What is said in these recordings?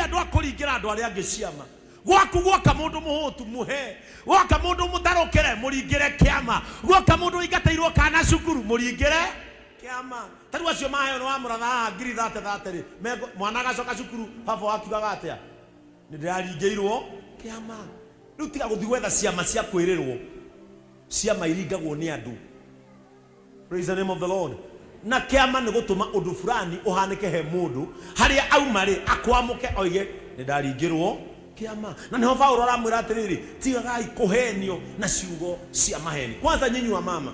andu akuringira andu aria angi ciama gwaku gwoka mundu muhutu muhe gwoka mundu mutarukire muringire kiama gwoka mundu ingateirwo kana cukuru muringire kiama tari acio mahe no amuratha ngiri 30 ri mwana gacoka cukuru baba wakiugaga atia ni ndiraringirwo kiama riu tiga guthi gwetha ciama cia kwirirwo ciama iringagwo ni andu. Praise the name of the Lord. Na kiama ni gutuma undu fulani uhanike he mundu haria auma ri akwamuke oige ni ndaringirwo kiama. Na niho Paulo aramwira atiriri tigagai kuhenio na ciugo cia maheni. Kwanza nyinyi wa mama,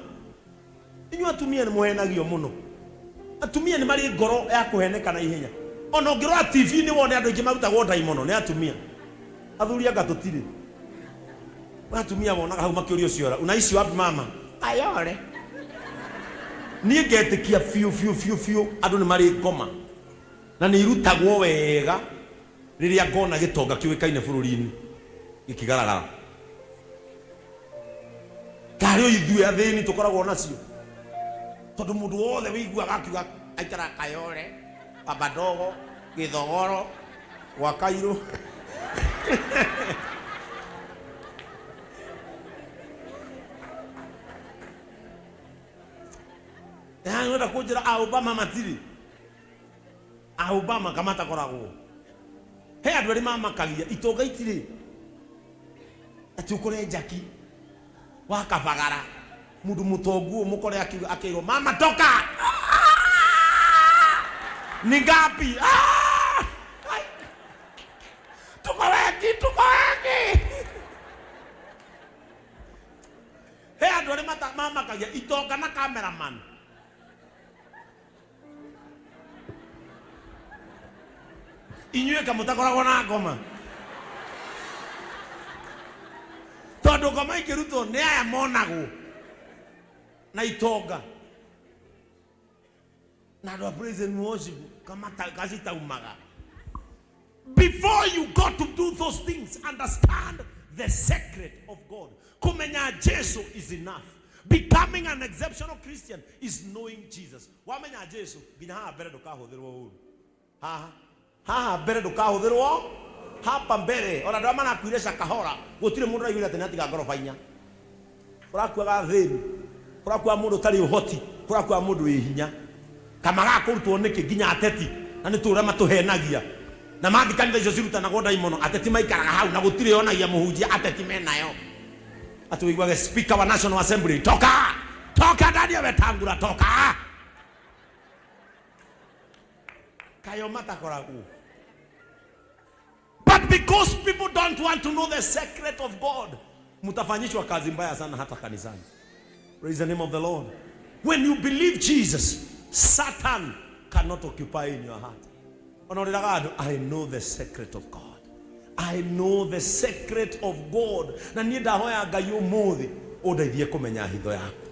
inyu atumia ni muhenagio muno. Atumia ni mari ngoro ya kuheneka na ihenya. Ona ngirwa TV ni wone andu ingi marutagwo daimono ni atumia. Athuri anga tutiri. Atumia wonaga hau makiurio ciora. Unaishi wapi mama? Ayore. Ni ngetikia fiu andu ni mari ngoma. Na ni irutagwo wega. Riria ngona gitonga kiwikaine bururi-ini gikigaragara. Kario ithuĩ Athiini tukoragwo nacio. Tondu mundu wothe wiguaga akiuga aikara Kayore, Babadogo, Githogoro, Wakairo. Nda kunjira Obama matiri. Obama kamata koragwo. He andu ari mamakagia itonga itiri. Ati ukore jaki wa kabagara mundu mutongu mukore akiro mama toka ni ngapi tuko wengi. He andu ari mamakagia itonga na cameraman. Inyue kamutakoragwo na ngoma. Tondu ngoma ikirutwo ni aya monagwo na itonga. Na do praise and worship kamata gazita umaga. Before you got to do those things, understand the secret of God. Kumenya Jesu is enough. Becoming an exceptional Christian is knowing Jesus. Wamenya Jesu binaha bere dukahuthirwo uru. Ha bere dukahuthirwo hapa mbere ona ndo mana kuiresha kahora gutire mundu aigire ati natiga ngoroba inya urakwaga thini urakwa mundu tari uhoti urakwa mundu wi hinya kama ga kurutwo niki ginya ateti na ni tura matuhenagia na mathi kanitha icio cirutanago daimono ateti maikaraga hau na gutire onagia muhunjia ateti menayo ati wigwage speaker wa National Assembly toka ndani ya wetangura toka kayo mata koragu. But because people don't want to know the secret of God, mutafanyishwa kazi mbaya sana hata kanisani. Praise the name of the Lord. When you believe Jesus, Satan cannot occupy in your heart. I know the secret of God. I know the secret of God. Na niĩ ndahoya Ngai ũmũthĩ ũndeithie kũmenya hitho yaku.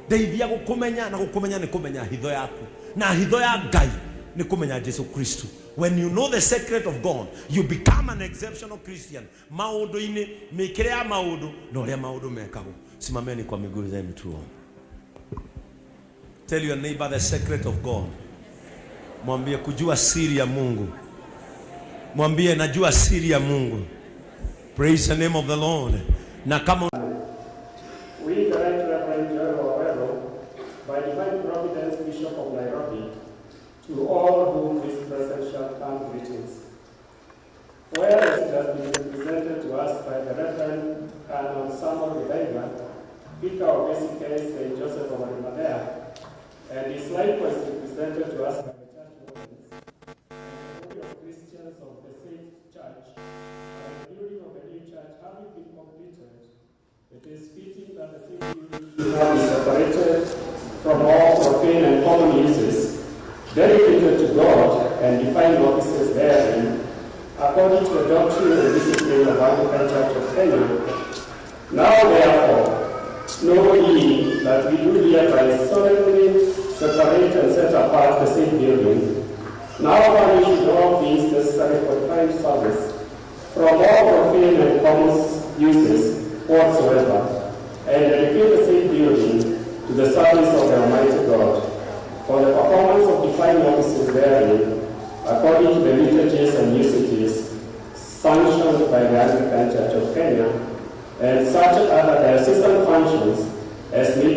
Ndeithia gũkũmenya na gũkũmenya nĩ kũmenya hitho yaku. Na hitho ya Ngai ni kumenya Jesu Kristo. When you know the secret of God, you become an exceptional Christian. Maundu ini mikire ya maundu na uria maundu mekagwo. Simameni kwa miguu zenu tuombe. Tell your neighbor the secret of God. Mwambie kujua siri ya Mungu. Mwambie najua siri ya Mungu. Praise the name of the Lord. Na kama we direct Reverend Joel Owero by divine providence Bishop of Nairobi to all whom this present shall come greetings. Whereas it has been represented to us by the Reverend Canon Samuel Rebecca, Vicar of ACK St. Joseph of Arimathea, and is likewise represented to us by the church wardens, and the body of Christians of the Saint Church, and the building of a new church having been completed, it is fitting that the same building should now be separated from all profane and common uses, dedicated to God and defined offices therein, according to the doctrine and discipline of Anglican Church of Kenya. Now therefore, know ye that we do hereby solemnly separate and set apart the same building, now furnish with all things necessary for divine service, from all profane and common uses whatsoever, and dedicate the same building to the service of the Almighty God, for the performance of defined offices therein, according to the liturgies and usages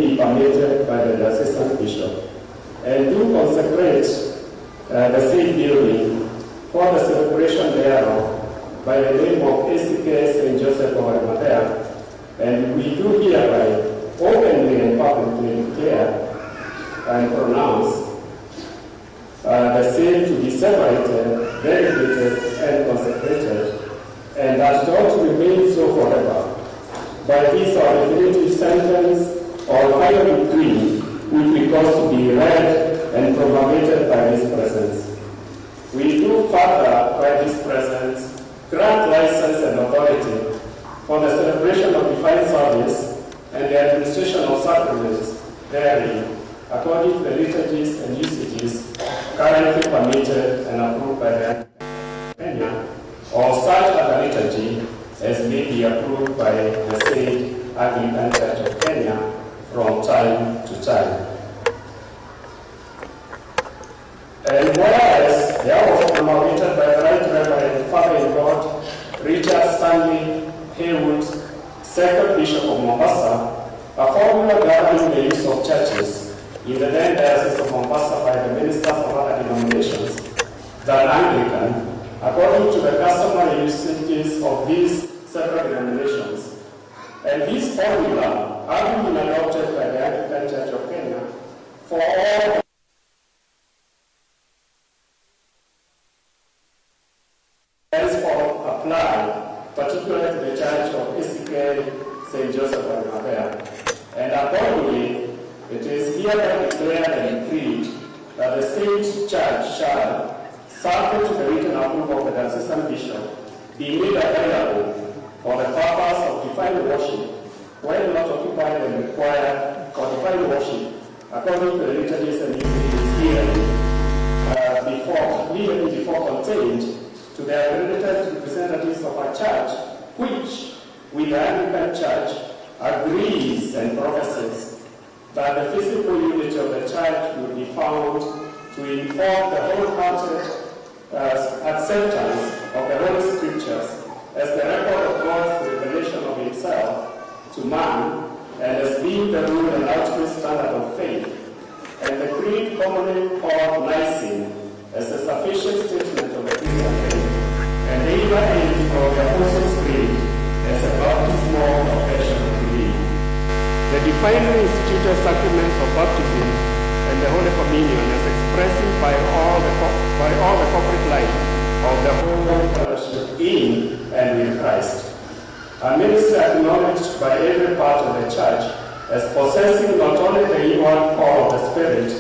be permitted by the assistant bishop, and do consecrate the same building for the celebration thereof by the name of ACK St. Joseph of Arimathea, and we do hereby openly and publicly declare and pronounce the same to be separated, dedicated, and consecrated, and that it ought to remain so forever. By this our definitive sentence or final decree, which we cause to be read and propagated by this presence. We do further, by this presence, grant license and authority for the celebration of divine service and the administration of sacraments therein, according to the liturgies and usages currently permitted and approved by the Kenya, or such other liturgy as may be approved by the said Anglican Church of Kenya from time to time. And whereas there was promulgated by the Right Reverend Father-in-Law Richard Stanley Haywood, second Bishop of Mombasa, a formula governing the use of churches in the then Diocese of Mombasa by the ministers of other denominations than Anglican, according to the customary usages of these several denominations. And this formula having been adopted by the Anglican Church of Kenya for all henceforth apply, particularly to the Church of ACK St. Joseph of Arimathea. And accordingly, it is hereby declared and decreed that the said church shall, subject to the written approval of the assistant bishop, be made available for the purpose of divine worship, when not occupied and required for divine worship, according to the liturgies and usages before contained to the accredited representatives of a church, which, with the Anglican Church, agrees and professes that the physical unity of the church will be found to inform the wholehearted acceptance of the Holy Scriptures as the record of God's revelation of Himself to man, and as being the rule and ultimate standard of faith, and the creed commonly called Nicene as a sufficient statement of the Christian faith, and the inner end of the Apostles' Creed as a baptismal confession of belief. The divinely instituted sacraments of baptism and the Holy Communion as expressing by all the corporate life of the whole fellowship in and with Christ. A ministry acknowledged by every part of the church as possessing not only the inward call of the Spirit,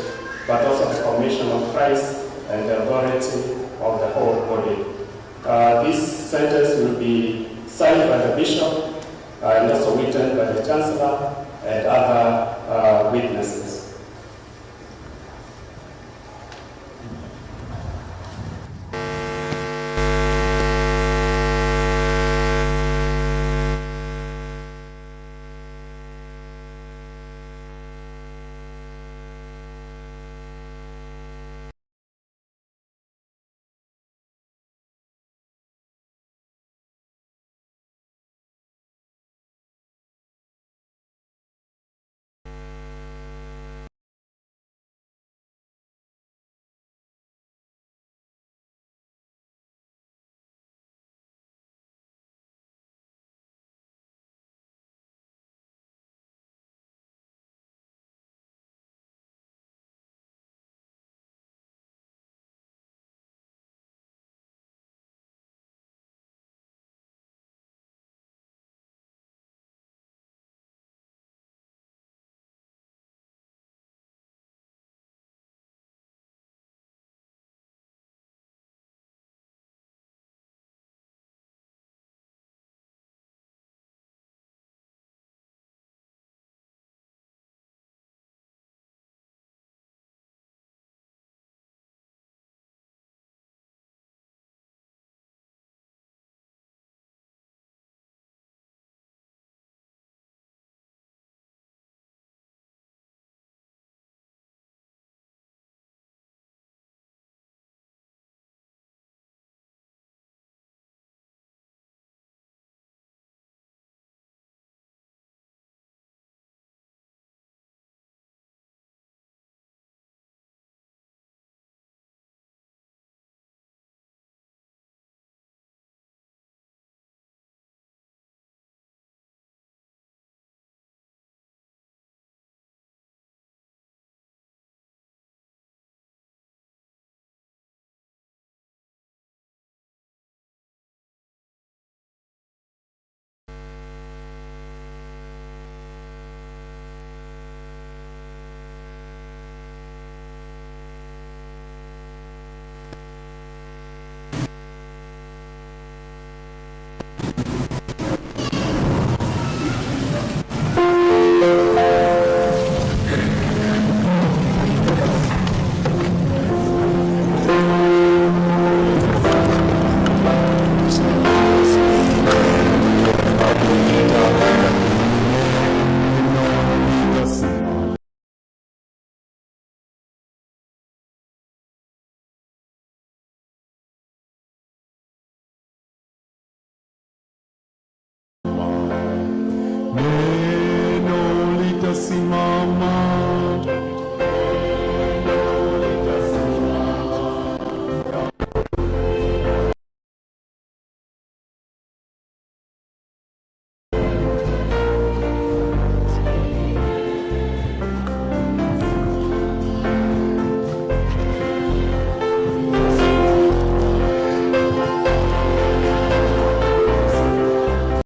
but also the commission of Christ and the authority of the whole body. This sentence will be signed by the bishop and also written by the chancellor and other witnesses.